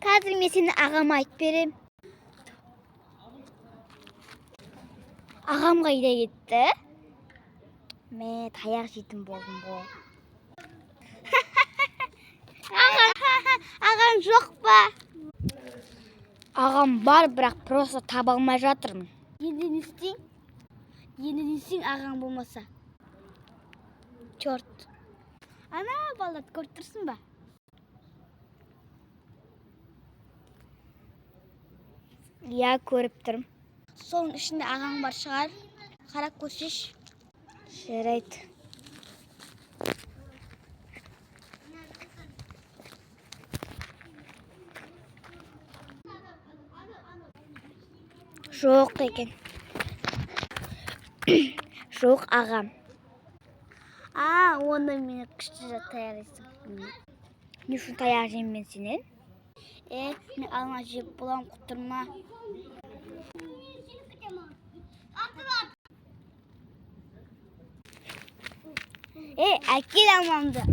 Қазір мен сені ағама айтып берем. Ағам қайда кетті? Мен таяқ жейтін болдым ғой. Ағам жоқ па? Ағам бар, бірақ просто таба алмай жатырмын. Енді не істейін? Енді не істейін ағаң болмаса? Черт. Ана балаларды көріп тұрсың ба? Я, көріп тұрмын. Соның ішінде ағаң бар шығар. Қарап көрсеш. Жарайды. Жоқ екен. Жоқ ағам. Онда мені күшті таяқ жейсің. Не үшін таяқ жеймін мен сенен? Мен алма жеп болам, құтырма. Әкел алмамды.